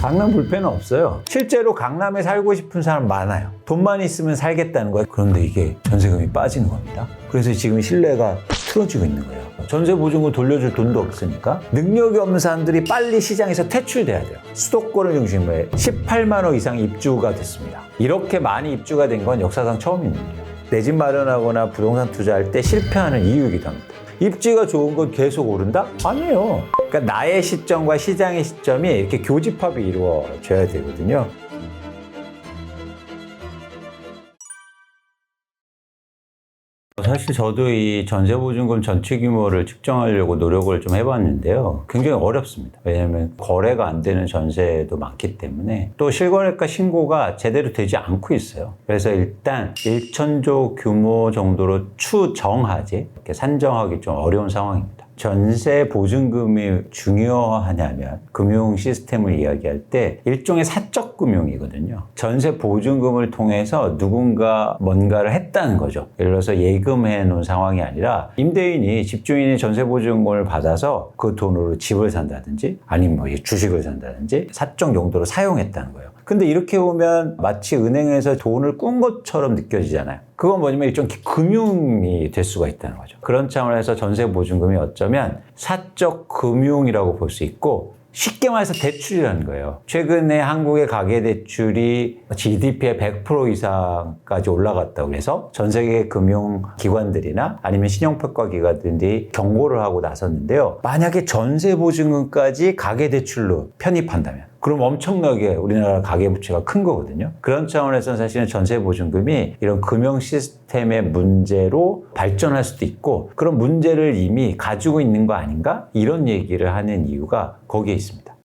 강남 불패는 없어요. 실제로 강남에 살고 싶은 사람 많아요. 돈만 있으면 살겠다는 거예요. 그런데 이게 전세금이 빠지는 겁니다. 그래서 지금 신뢰가 틀어지고 있는 거예요. 전세보증금 돌려줄 돈도 없으니까 능력이 없는 사람들이 빨리 시장에서 퇴출돼야 돼요. 수도권을 중심으로 18만 호 이상 입주가 됐습니다. 이렇게 많이 입주가 된 건 역사상 처음인 일이에요. 내 집 마련하거나 부동산 투자할 때 실패하는 이유이기도 합니다. 입지가 좋은 건 계속 오른다? 아니에요. 그러니까 나의 시점과 시장의 시점이 이렇게 교집합이 이루어져야 되거든요. 사실 저도 이 전세보증금 전체 규모를 측정하려고 노력을 좀 해봤는데요. 굉장히 어렵습니다. 왜냐하면 거래가 안 되는 전세도 많기 때문에 또 실거래가 신고가 제대로 되지 않고 있어요. 그래서 일단 1천조 규모 정도로 추정하지 이렇게 산정하기 좀 어려운 상황입니다. 전세 보증금이 중요하냐면 금융 시스템을 이야기할 때 일종의 사적 금융이거든요. 전세 보증금을 통해서 누군가 뭔가를 했다는 거죠. 예를 들어서 예금해 놓은 상황이 아니라 임대인이 집주인이 전세 보증금을 받아서 그 돈으로 집을 산다든지 아니면 뭐 주식을 산다든지 사적 용도로 사용했다는 거예요. 근데 이렇게 보면 마치 은행에서 돈을 꾼 것처럼 느껴지잖아요. 그건 뭐냐면 일종의 금융이 될 수가 있다는 거죠. 그런 차원에서 전세보증금이 어쩌면 사적 금융이라고 볼 수 있고 쉽게 말해서 대출이라는 거예요. 최근에 한국의 가계대출이 GDP의 100% 이상까지 올라갔다고 해서 전 세계 금융기관들이나 아니면 신용평가기관들이 경고를 하고 나섰는데요. 만약에 전세보증금까지 가계대출로 편입한다면 그럼 엄청나게 우리나라 가계부채가 큰 거거든요. 그런 차원에서는 사실은 전세보증금이 이런 금융 시스템의 문제로 발전할 수도 있고 그런 문제를 이미 가지고 있는 거 아닌가? 이런 얘기를 하는 이유가 거기에 있습니다.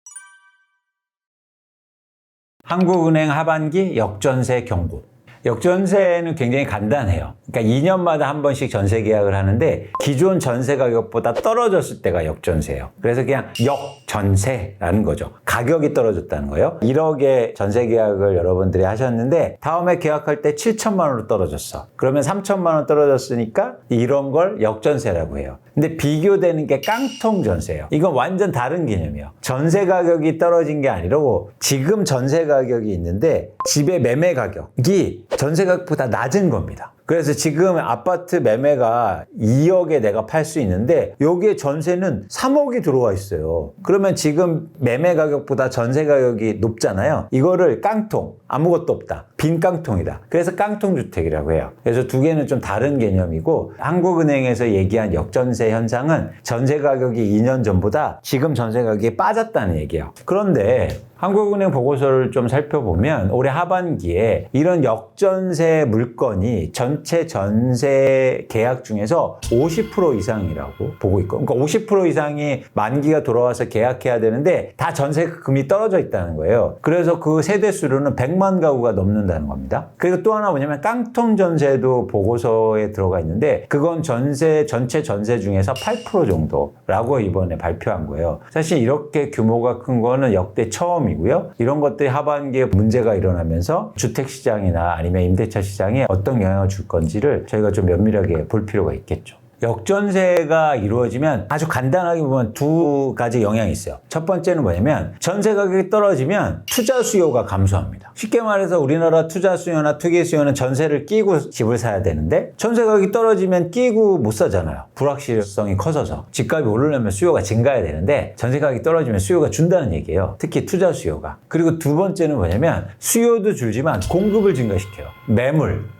한국은행 하반기 역전세 경고. 역전세는 굉장히 간단해요. 그러니까 2년마다 한 번씩 전세 계약을 하는데 기존 전세 가격보다 떨어졌을 때가 역전세예요. 그래서 그냥 역전세라는 거죠. 가격이 떨어졌다는 거예요. 1억의 전세 계약을 여러분들이 하셨는데 다음에 계약할 때 7천만 원으로 떨어졌어. 그러면 3천만 원 떨어졌으니까 이런 걸 역전세라고 해요. 근데 비교되는 게 깡통 전세예요. 이건 완전 다른 개념이에요. 전세 가격이 떨어진 게 아니고 지금 전세 가격이 있는데 집의 매매 가격이 전세 가격보다 낮은 겁니다. 그래서 지금 아파트 매매가 2억에 내가 팔 수 있는데 여기에 전세는 3억이 들어와 있어요. 그러면 지금 매매 가격보다 전세 가격이 높잖아요. 이거를 깡통, 아무것도 없다. 빈 깡통이다. 그래서 깡통주택이라고 해요. 그래서 두 개는 좀 다른 개념이고 한국은행에서 얘기한 역전세 현상은 전세 가격이 2년 전보다 지금 전세 가격이 빠졌다는 얘기예요. 그런데 한국은행 보고서를 좀 살펴보면 올해 하반기에 이런 역전세 물건이 전체 전세 계약 중에서 50% 이상이라고 보고 있고, 그러니까 50% 이상이 만기가 돌아와서 계약해야 되는데 다 전세금이 떨어져 있다는 거예요. 그래서 그 세대 수로는 100만 가구가 넘는다는 겁니다. 그리고 또 하나 뭐냐면 깡통 전세도 보고서에 들어가 있는데 그건 전체 전세 중에서 8% 정도라고 이번에 발표한 거예요. 사실 이렇게 규모가 큰 거는 역대 처음이고요. 이런 것들이 하반기에 문제가 일어나면서 주택시장이나 아니면 임대차 시장에 어떤 영향을 줄 건지를 저희가 좀 면밀하게 볼 필요가 있겠죠. 역전세가 이루어지면 아주 간단하게 보면 두 가지 영향이 있어요. 첫 번째는 뭐냐면 전세 가격이 떨어지면 투자 수요가 감소합니다. 쉽게 말해서 우리나라 투자 수요나 투기 수요는 전세를 끼고 집을 사야 되는데 전세 가격이 떨어지면 끼고 못 사잖아요. 불확실성이 커져서 집값이 오르려면 수요가 증가해야 되는데 전세 가격이 떨어지면 수요가 준다는 얘기예요. 특히 투자 수요가. 그리고 두 번째는 뭐냐면 수요도 줄지만 공급을 증가시켜요.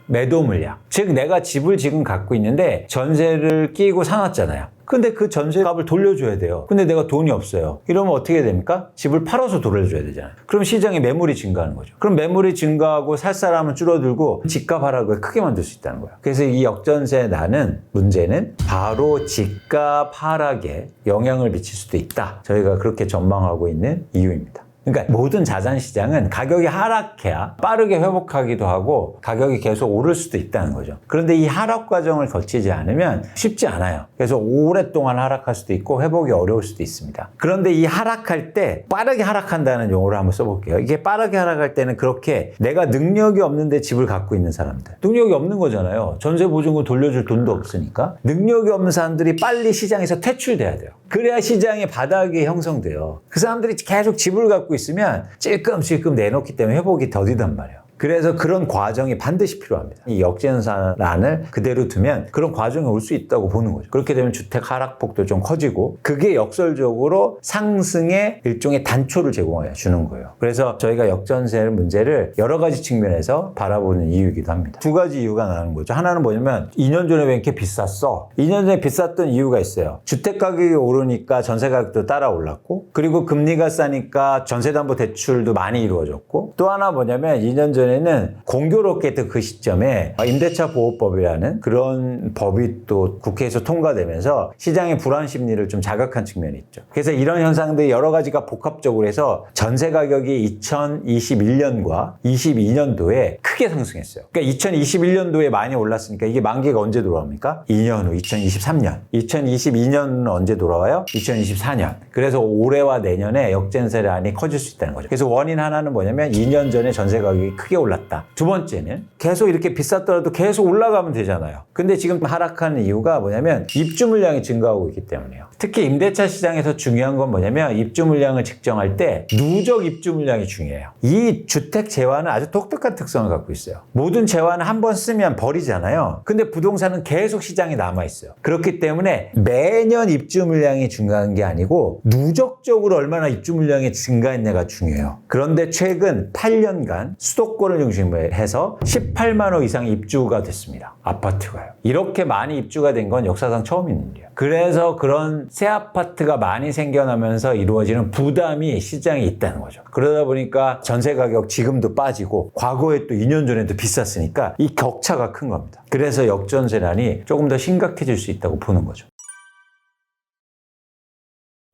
매도 물량. 즉 내가 집을 지금 갖고 있는데 전세를 끼고 사놨잖아요. 근데 그 전세값을 돌려줘야 돼요. 근데 내가 돈이 없어요. 이러면 어떻게 됩니까? 집을 팔아서 돌려줘야 되잖아요. 그럼 시장에 매물이 증가하는 거죠. 그럼 매물이 증가하고 살 사람은 줄어들고 집값 하락을 크게 만들 수 있다는 거예요. 그래서 이 역전세 나는 문제는 바로 집값 하락에 영향을 미칠 수도 있다. 저희가 그렇게 전망하고 있는 이유입니다. 그러니까 모든 자산 시장은 가격이 하락해야 빠르게 회복하기도 하고 가격이 계속 오를 수도 있다는 거죠. 그런데 이 하락 과정을 거치지 않으면 쉽지 않아요. 그래서 오랫동안 하락할 수도 있고 회복이 어려울 수도 있습니다. 그런데 이 하락할 때 빠르게 하락한다는 용어를 한번 써볼게요. 이게 빠르게 하락할 때는 그렇게 내가 능력이 없는데 집을 갖고 있는 사람들. 능력이 없는 거잖아요. 전세 보증금 돌려줄 돈도 없으니까. 능력이 없는 사람들이 빨리 시장에서 퇴출돼야 돼요. 그래야 시장의 바닥이 형성돼요. 그 사람들이 계속 집을 갖고 갖고 있으면 찔끔찔끔 내놓기 때문에 회복이 더디단 말이에요. 그래서 그런 과정이 반드시 필요합니다. 이 역전세란을 그대로 두면 그런 과정이 올 수 있다고 보는 거죠. 그렇게 되면 주택 하락폭도 좀 커지고 그게 역설적으로 상승의 일종의 단초를 제공해 주는 거예요. 그래서 저희가 역전세 문제를 여러 가지 측면에서 바라보는 이유이기도 합니다. 두 가지 이유가 나는 거죠. 하나는 뭐냐면 2년 전에 왜 이렇게 비쌌어? 2년 전에 비쌌던 이유가 있어요. 주택 가격이 오르니까 전세 가격도 따라 올랐고 그리고 금리가 싸니까 전세담보대출도 많이 이루어졌고 또 하나 뭐냐면 2년 전에는 공교롭게도 그 시점에 임대차 보호법이라는 그런 법이 또 국회에서 통과되면서 시장의 불안 심리를 좀 자극한 측면이 있죠. 그래서 이런 현상들이 여러 가지가 복합적으로 해서 전세 가격이 2021년과 22년도에 크게 상승했어요. 그러니까 2021년도에 많이 올랐으니까 이게 만기가 언제 돌아옵니까? 2년 후 2023년. 2022년은 언제 돌아와요? 2024년. 그래서 올해와 내년에 역전세란이 커질 수 있다는 거죠. 그래서 원인 하나는 뭐냐면 2년 전에 전세 가격이 크게 올랐다. 두 번째는 계속 이렇게 비쌌더라도 계속 올라가면 되잖아요. 근데 지금 하락하는 이유가 뭐냐면 입주 물량이 증가하고 있기 때문이에요. 특히 임대차 시장에서 중요한 건 뭐냐면 입주 물량을 측정할 때 누적 입주 물량이 중요해요. 이 주택 재화는 아주 독특한 특성을 갖고 있어요. 모든 재화는 한 번 쓰면 버리잖아요. 근데 부동산은 계속 시장에 남아있어요. 그렇기 때문에 매년 입주 물량이 증가한 게 아니고 누적적으로 얼마나 입주 물량이 증가했냐가 중요해요. 그런데 최근 8년간 수도권을 중심으로 해서 18만 호 이상 입주가 됐습니다. 아파트가요. 이렇게 많이 입주가 된 건 역사상 처음 있는 일이에요. 그래서 그런 새 아파트가 많이 생겨나면서 이루어지는 부담이 시장에 있다는 거죠. 그러다 보니까 전세 가격 지금도 빠지고 과거에 또 2년 전에도 비쌌으니까 이 격차가 큰 겁니다. 그래서 역전세란이 조금 더 심각해질 수 있다고 보는 거죠.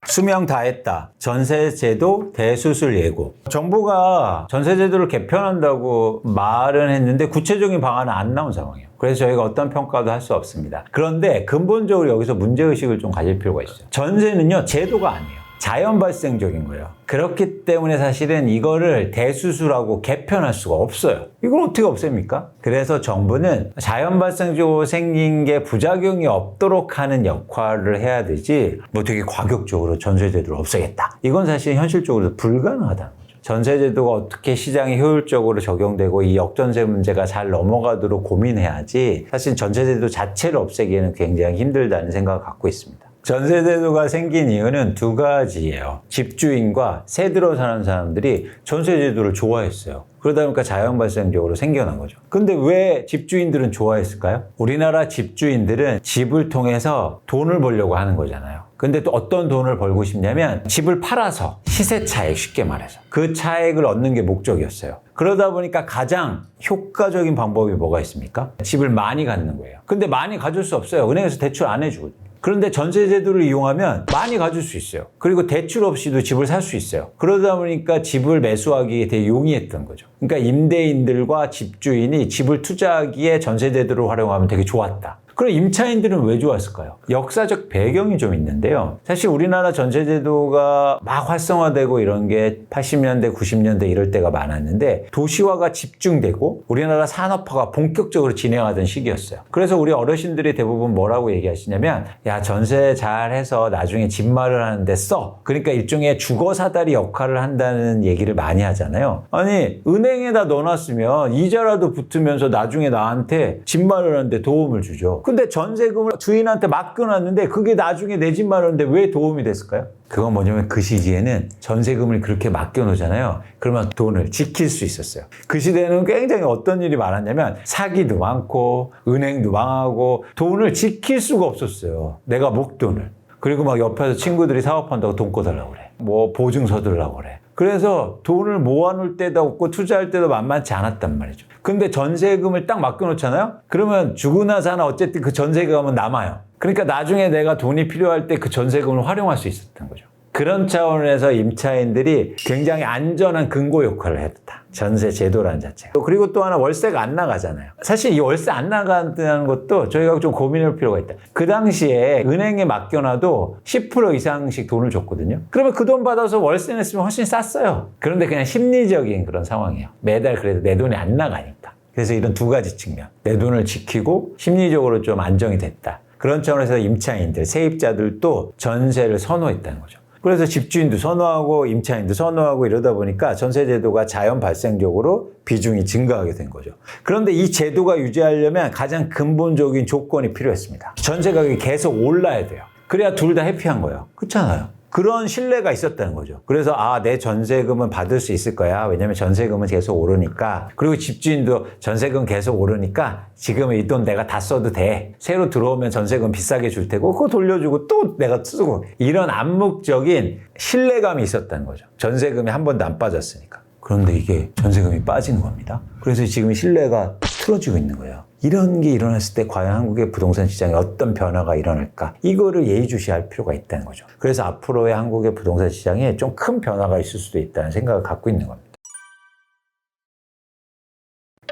수명 다했다. 전세제도 대수술 예고. 정부가 전세제도를 개편한다고 말은 했는데 구체적인 방안은 안 나온 상황이에요. 그래서 저희가 어떤 평가도 할 수 없습니다. 그런데 근본적으로 여기서 문제의식을 좀 가질 필요가 있어요. 전세는요, 제도가 아니에요. 자연 발생적인 거예요. 그렇기 때문에 사실은 이거를 대수술하고 개편할 수가 없어요. 이걸 어떻게 없앱니까? 그래서 정부는 자연 발생적으로 생긴 게 부작용이 없도록 하는 역할을 해야 되지 뭐 되게 과격적으로 전세제도를 없애겠다. 이건 사실 현실적으로 불가능하다는 거죠. 전세제도가 어떻게 시장에 효율적으로 적용되고 이 역전세 문제가 잘 넘어가도록 고민해야지 사실 전세제도 자체를 없애기에는 굉장히 힘들다는 생각을 갖고 있습니다. 전세제도가 생긴 이유는 두 가지예요. 집주인과 새 들어 사는 사람들이 전세제도를 좋아했어요. 그러다 보니까 자연 발생적으로 생겨난 거죠. 근데 왜 집주인들은 좋아했을까요? 우리나라 집주인들은 집을 통해서 돈을 벌려고 하는 거잖아요. 근데 또 어떤 돈을 벌고 싶냐면 집을 팔아서 시세 차익, 쉽게 말해서 그 차익을 얻는 게 목적이었어요. 그러다 보니까 가장 효과적인 방법이 뭐가 있습니까? 집을 많이 갖는 거예요. 근데 많이 가질 수 없어요. 은행에서 대출 안 해주거든요. 그런데 전세제도를 이용하면 많이 가질 수 있어요. 그리고 대출 없이도 집을 살 수 있어요. 그러다 보니까 집을 매수하기에 되게 용이했던 거죠. 그러니까 임대인들과 집주인이 집을 투자하기에 전세제도를 활용하면 되게 좋았다. 그럼 임차인들은 왜 좋았을까요? 역사적 배경이 좀 있는데요. 사실 우리나라 전세제도가 막 활성화되고 이런 게 80년대, 90년대 이럴 때가 많았는데 도시화가 집중되고 우리나라 산업화가 본격적으로 진행하던 시기였어요. 그래서 우리 어르신들이 대부분 뭐라고 얘기하시냐면 야, 전세 잘해서 나중에 집 마련하는데 써. 그러니까 일종의 주거사다리 역할을 한다는 얘기를 많이 하잖아요. 아니, 은행에다 넣어놨으면 이자라도 붙으면서 나중에 나한테 집 마련하는데 도움을 주죠. 근데 전세금을 주인한테 맡겨놨는데 그게 나중에 내 집 마련인데 왜 도움이 됐을까요? 그건 뭐냐면 그 시기에는 전세금을 그렇게 맡겨놓잖아요. 그러면 돈을 지킬 수 있었어요. 그 시대에는 굉장히 어떤 일이 많았냐면 사기도 많고 은행도 망하고 돈을 지킬 수가 없었어요. 내가 목돈을. 그리고 막 옆에서 친구들이 사업한다고 돈 꿔달라고 그래. 뭐 보증서 들라고 그래. 그래서 돈을 모아놓을 때도 없고 투자할 때도 만만치 않았단 말이죠. 근데 전세금을 딱 맡겨놓잖아요? 그러면 죽으나 사나 어쨌든 그 전세금은 남아요. 그러니까 나중에 내가 돈이 필요할 때 그 전세금을 활용할 수 있었던 거죠. 그런 차원에서 임차인들이 굉장히 안전한 근거 역할을 했다. 전세 제도라는 자체가. 그리고 또 하나 월세가 안 나가잖아요. 사실 이 월세 안 나간다는 것도 저희가 좀 고민할 필요가 있다. 그 당시에 은행에 맡겨놔도 10% 이상씩 돈을 줬거든요. 그러면 그 돈 받아서 월세 냈으면 훨씬 쌌어요. 그런데 그냥 심리적인 그런 상황이에요. 매달 그래도 내 돈이 안 나가니까. 그래서 이런 두 가지 측면. 내 돈을 지키고 심리적으로 좀 안정이 됐다. 그런 차원에서 임차인들, 세입자들도 전세를 선호했다는 거죠. 그래서 집주인도 선호하고 임차인도 선호하고 이러다 보니까 전세제도가 자연 발생적으로 비중이 증가하게 된 거죠. 그런데 이 제도가 유지하려면 가장 근본적인 조건이 필요했습니다. 전세 가격이 계속 올라야 돼요. 그래야 둘 다 해피한 거예요. 그렇잖아요. 그런 신뢰가 있었다는 거죠. 그래서 내 전세금은 받을 수 있을 거야. 왜냐면 전세금은 계속 오르니까. 그리고 집주인도 전세금 계속 오르니까 지금 이 돈 내가 다 써도 돼. 새로 들어오면 전세금 비싸게 줄 테고 그거 돌려주고 또 내가 쓰고. 이런 암묵적인 신뢰감이 있었다는 거죠. 전세금이 한 번도 안 빠졌으니까. 그런데 이게 전세금이 빠지는 겁니다. 그래서 지금 신뢰가 틀어지고 있는 거예요. 이런 게 일어났을 때 과연 한국의 부동산 시장에 어떤 변화가 일어날까? 이거를 예의주시할 필요가 있다는 거죠. 그래서 앞으로의 한국의 부동산 시장에 좀 큰 변화가 있을 수도 있다는 생각을 갖고 있는 겁니다.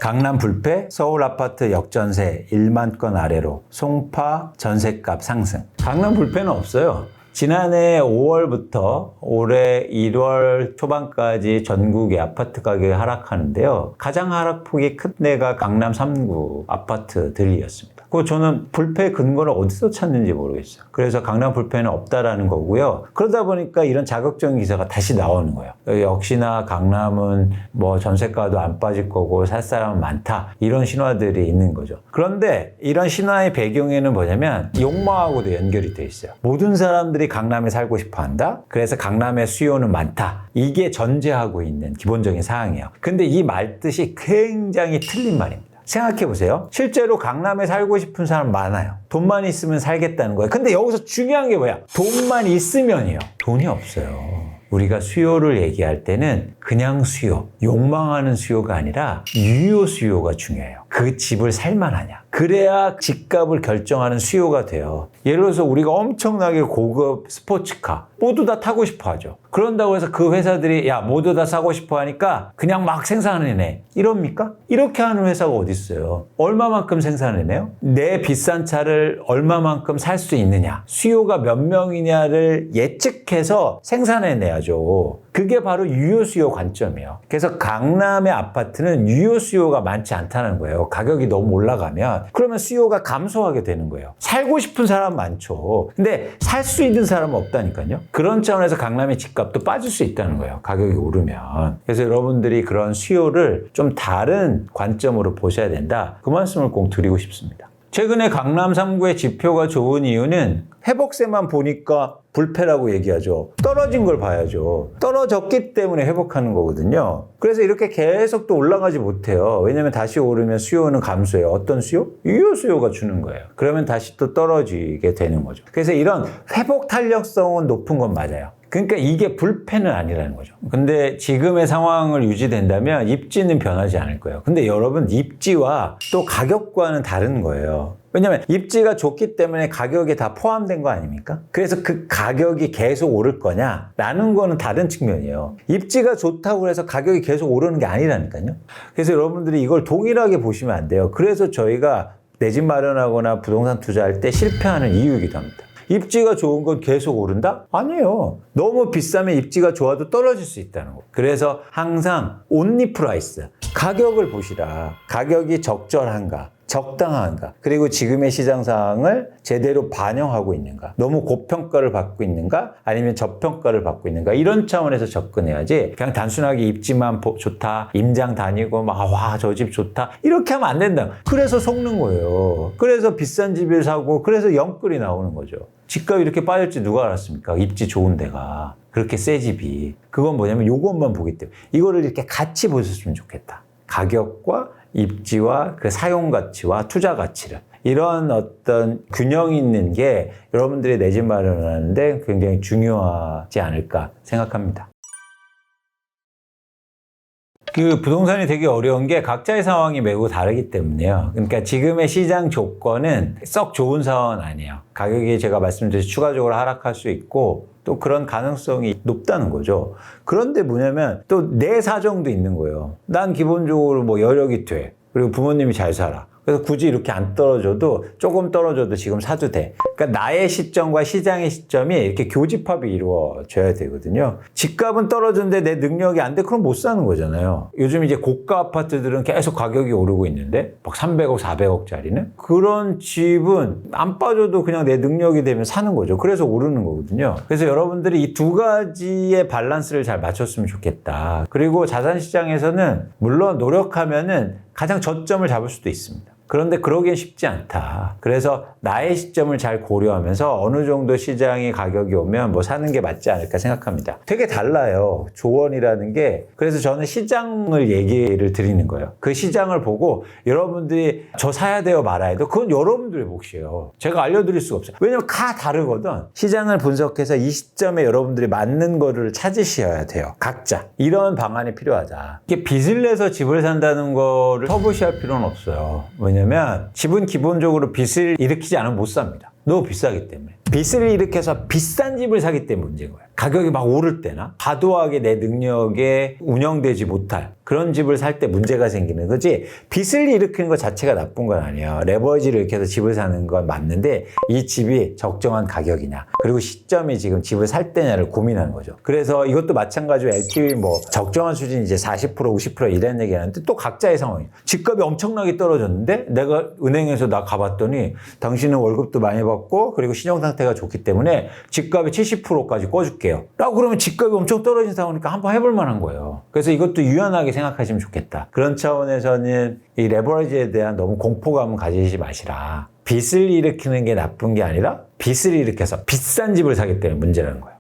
강남 불패, 서울 아파트 역전세 1만 건 아래로 송파 전셋값 상승. 강남 불패는 없어요. 지난해 5월부터 올해 1월 초반까지 전국의 아파트 가격이 하락하는데요. 가장 하락폭이 큰 데가 강남 3구 아파트들이었습니다. 그리고 저는 불패 근거를 어디서 찾는지 모르겠어요. 그래서 강남 불패는 없다라는 거고요. 그러다 보니까 이런 자극적인 기사가 다시 나오는 거예요. 역시나 강남은 뭐 전세가도 안 빠질 거고 살 사람은 많다. 이런 신화들이 있는 거죠. 그런데 이런 신화의 배경에는 뭐냐면 욕망하고도 연결이 돼 있어요. 모든 사람들이 강남에 살고 싶어 한다. 그래서 강남의 수요는 많다. 이게 전제하고 있는 기본적인 사항이에요. 근데 이 말뜻이 굉장히 틀린 말입니다. 생각해보세요. 실제로 강남에 살고 싶은 사람 많아요. 돈만 있으면 살겠다는 거예요. 근데 여기서 중요한 게 뭐야? 돈만 있으면이요. 돈이 없어요. 우리가 수요를 얘기할 때는 그냥 수요, 욕망하는 수요가 아니라 유효 수요가 중요해요. 그 집을 살만하냐. 그래야 집값을 결정하는 수요가 돼요. 예를 들어서 우리가 엄청나게 고급 스포츠카 모두 다 타고 싶어 하죠. 그런다고 해서 그 회사들이 모두 다 사고 싶어 하니까 그냥 막 생산해내. 이럽니까? 이렇게 하는 회사가 어디 있어요? 얼마만큼 생산해내요? 내 비싼 차를 얼마만큼 살 수 있느냐. 수요가 몇 명이냐를 예측해서 생산해내야죠. 그게 바로 유효 수요 관점이에요. 그래서 강남의 아파트는 유효 수요가 많지 않다는 거예요. 가격이 너무 올라가면 그러면 수요가 감소하게 되는 거예요. 살고 싶은 사람 많죠. 근데 살 수 있는 사람은 없다니까요. 그런 차원에서 강남의 집값도 빠질 수 있다는 거예요. 가격이 오르면. 그래서 여러분들이 그런 수요를 좀 다른 관점으로 보셔야 된다. 그 말씀을 꼭 드리고 싶습니다. 최근에 강남 3구의 지표가 좋은 이유는 회복세만 보니까 불패라고 얘기하죠. 떨어진 걸 봐야죠. 떨어졌기 때문에 회복하는 거거든요. 그래서 이렇게 계속 또 올라가지 못해요. 왜냐면 다시 오르면 수요는 감소해요. 어떤 수요? 유효 수요가 주는 거예요. 그러면 다시 또 떨어지게 되는 거죠. 그래서 이런 회복 탄력성은 높은 건 맞아요. 그러니까 이게 불패는 아니라는 거죠. 근데 지금의 상황을 유지된다면 입지는 변하지 않을 거예요. 근데 여러분 입지와 또 가격과는 다른 거예요. 왜냐면 입지가 좋기 때문에 가격이 다 포함된 거 아닙니까? 그래서 그 가격이 계속 오를 거냐? 라는 거는 다른 측면이에요. 입지가 좋다고 해서 가격이 계속 오르는 게 아니라니까요. 그래서 여러분들이 이걸 동일하게 보시면 안 돼요. 그래서 저희가 내 집 마련하거나 부동산 투자할 때 실패하는 이유이기도 합니다. 입지가 좋은 건 계속 오른다? 아니에요. 너무 비싸면 입지가 좋아도 떨어질 수 있다는 거. 그래서 항상 온리 프라이스, 가격을 보시라. 가격이 적절한가? 적당한가? 그리고 지금의 시장 상황을 제대로 반영하고 있는가? 너무 고평가를 받고 있는가? 아니면 저평가를 받고 있는가? 이런 차원에서 접근해야지 그냥 단순하게 입지만 좋다, 임장 다니고 저 집 좋다 이렇게 하면 안 된다. 그래서 속는 거예요. 그래서 비싼 집을 사고 그래서 영끌이 나오는 거죠. 집값이 이렇게 빠질지 누가 알았습니까? 입지 좋은 데가. 그렇게 새 집이. 그건 뭐냐면 요것만 보기 때문에 이거를 이렇게 같이 보셨으면 좋겠다. 가격과 입지와 그 사용 가치와 투자 가치를. 이런 어떤 균형 있는 게 여러분들이 내 집 마련하는데 굉장히 중요하지 않을까 생각합니다. 그 부동산이 되게 어려운 게 각자의 상황이 매우 다르기 때문에요. 그러니까 지금의 시장 조건은 썩 좋은 상황은 아니에요. 가격이 제가 말씀드렸듯이 추가적으로 하락할 수 있고 또 그런 가능성이 높다는 거죠. 그런데 뭐냐면 또 내 사정도 있는 거예요. 난 기본적으로 여력이 돼. 그리고 부모님이 잘 살아. 그래서 굳이 이렇게 안 떨어져도 조금 떨어져도 지금 사도 돼. 그러니까 나의 시점과 시장의 시점이 이렇게 교집합이 이루어져야 되거든요. 집값은 떨어졌는데 내 능력이 안 돼? 그럼 못 사는 거잖아요. 요즘 이제 고가 아파트들은 계속 가격이 오르고 있는데 막 300억, 400억짜리는 그런 집은 안 빠져도 그냥 내 능력이 되면 사는 거죠. 그래서 오르는 거거든요. 그래서 여러분들이 이 두 가지의 밸런스를 잘 맞췄으면 좋겠다. 그리고 자산시장에서는 물론 노력하면은 가장 저점을 잡을 수도 있습니다. 그런데 그러기엔 쉽지 않다. 그래서 나의 시점을 잘 고려하면서 어느 정도 시장이 가격이 오면 뭐 사는 게 맞지 않을까 생각합니다. 되게 달라요. 조언이라는 게. 그래서 저는 시장을 얘기를 드리는 거예요. 그 시장을 보고 여러분들이 저 사야 돼요 말아야 돼요. 그건 여러분들의 몫이에요. 제가 알려드릴 수가 없어요. 왜냐면 다 다르거든. 시장을 분석해서 이 시점에 여러분들이 맞는 거를 찾으셔야 돼요. 각자. 이런 방안이 필요하다. 이게 빚을 내서 집을 산다는 거를 터부시할 필요는 없어요. 왜냐면 집은 기본적으로 빚을 일으키지 않으면 못 삽니다. 너무 비싸기 때문에. 빚을 일으켜서 비싼 집을 사기 때문에 문제인 거예요. 가격이 막 오를 때나 과도하게 내 능력에 운영되지 못할 그런 집을 살 때 문제가 생기는 거지, 빚을 일으키는 것 자체가 나쁜 건 아니에요. 레버리지를 일으켜서 집을 사는 건 맞는데 이 집이 적정한 가격이냐, 그리고 시점이 지금 집을 살 때냐를 고민하는 거죠. 그래서 이것도 마찬가지로 LTV 뭐 적정한 수준이 이제 40% 50% 이런 얘기 하는데 또 각자의 상황이에요. 집값이 엄청나게 떨어졌는데 내가 은행에서 나 가봤더니 당신은 월급도 많이 받고 그리고 신용 상태가 좋기 때문에 집값이 70%까지 꿔줄게요 라고 그러면 집값이 엄청 떨어진 상황이니까 한번 해볼 만한 거예요. 그래서 이것도 유연하게 생각하시면 좋겠다. 그런 차원에서는 이 레버리지에 대한 너무 공포감은 가지지 마시라. 빚을 일으키는 게 나쁜 게 아니라 빚을 일으켜서 비싼 집을 사기 때문에 문제라는 거예요.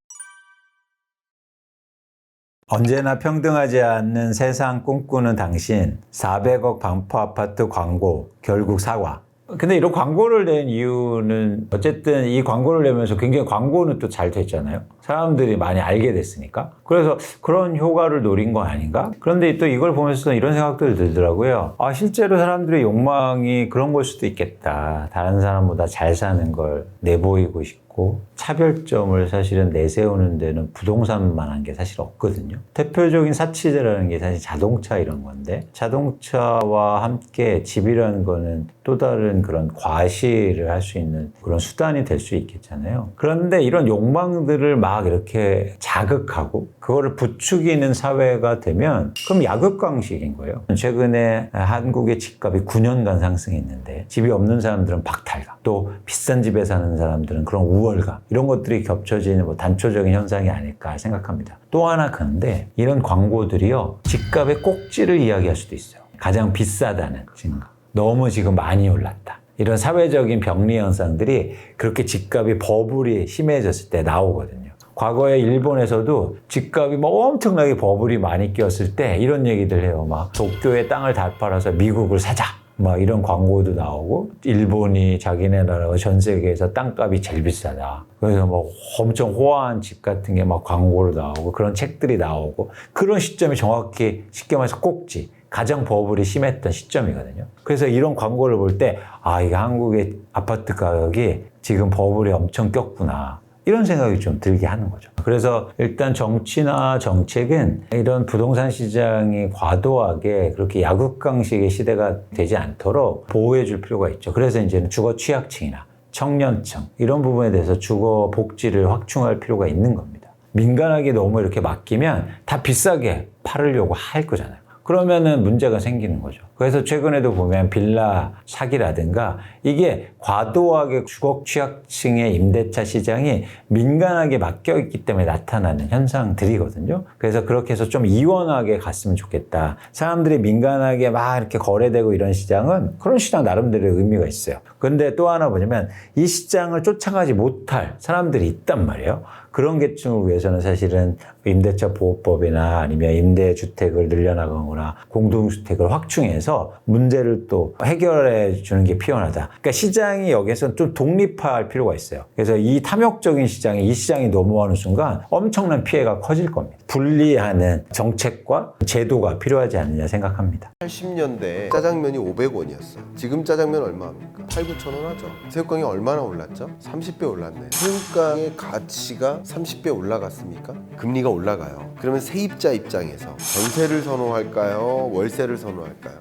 언제나 평등하지 않는 세상 꿈꾸는 당신, 400억 반포 아파트 광고 결국 사과. 근데 이런 광고를 낸 이유는 어쨌든 이 광고를 내면서 굉장히 광고는 또 잘 됐잖아요. 사람들이 많이 알게 됐으니까. 그래서 그런 효과를 노린 건 아닌가? 그런데 또 이걸 보면서 이런 생각도 들더라고요. 아, 실제로 사람들의 욕망이 그런 걸 수도 있겠다. 다른 사람보다 잘 사는 걸 내보이고 싶고 차별점을 사실은 내세우는 데는 부동산만한 게 사실 없거든요. 대표적인 사치제라는 게 사실 자동차 이런 건데, 자동차와 함께 집이라는 거는 또 다른 그런 과시를 할 수 있는 그런 수단이 될 수 있겠잖아요. 그런데 이런 욕망들을 막 이렇게 자극하고 그거를 부추기는 사회가 되면 그럼 약육강식인 거예요. 최근에 한국의 집값이 9년간 상승했는데 집이 없는 사람들은 박탈감, 또 비싼 집에 사는 사람들은 그런 우월감, 이런 것들이 겹쳐지는 뭐 단초적인 현상이 아닐까 생각합니다. 또 하나 근데 이런 광고들이요, 집값의 꼭지를 이야기할 수도 있어요. 가장 비싸다는 증거, 너무 지금 많이 올랐다, 이런 사회적인 병리 현상들이 그렇게 집값이 버블이 심해졌을 때 나오거든요. 과거에 일본에서도 집값이 뭐 엄청나게 버블이 많이 끼었을 때 이런 얘기들 해요. 막 도쿄에 땅을 다 팔아서 미국을 사자, 막 이런 광고도 나오고, 일본이 자기네 나라가 전 세계에서 땅값이 제일 비싸다, 그래서 뭐 엄청 호화한 집 같은 게 막 광고로 나오고 그런 책들이 나오고, 그런 시점이 정확히 쉽게 말해서 꼭지, 가장 버블이 심했던 시점이거든요. 그래서 이런 광고를 볼 때 아, 이게 한국의 아파트 가격이 지금 버블이 엄청 꼈구나, 이런 생각이 좀 들게 하는 거죠. 그래서 일단 정치나 정책은 이런 부동산 시장이 과도하게 그렇게 약육강식의 시대가 되지 않도록 보호해 줄 필요가 있죠. 그래서 이제는 주거 취약층이나 청년층 이런 부분에 대해서 주거 복지를 확충할 필요가 있는 겁니다. 민간하게 너무 이렇게 맡기면 다 비싸게 팔으려고 할 거잖아요. 그러면은 문제가 생기는 거죠. 그래서 최근에도 보면 빌라 사기라든가 이게 과도하게 주거 취약층의 임대차 시장이 민간하게 맡겨 있기 때문에 나타나는 현상들이거든요. 그래서 그렇게 해서 좀 이원하게 갔으면 좋겠다. 사람들이 민간하게 막 이렇게 거래되고 이런 시장은 그런 시장 나름대로의 의미가 있어요. 그런데 또 하나 뭐냐면 이 시장을 쫓아가지 못할 사람들이 있단 말이에요. 그런 계층을 위해서는 사실은 임대차 보호법이나 아니면 임대주택을 늘려나가거나 공동주택을 확충해서 문제를 또 해결해 주는 게 필요하다. 그러니까 시장이 여기에서 좀 독립화할 필요가 있어요. 그래서 이 탐욕적인 시장에 이 시장이 넘어가는 순간 엄청난 피해가 커질 겁니다. 분리하는 정책과 제도가 필요하지 않느냐 생각합니다. 80년대 짜장면이 500원이었어. 지금 짜장면 얼마입니까? 8, 9천 원 하죠. 새우깡이 얼마나 올랐죠? 30배 올랐네. 새우깡의 가치가 30배 올라갔습니까? 금리가 올라가요. 그러면 세입자 입장에서 전세를 선호할까요? 월세를 선호할까요?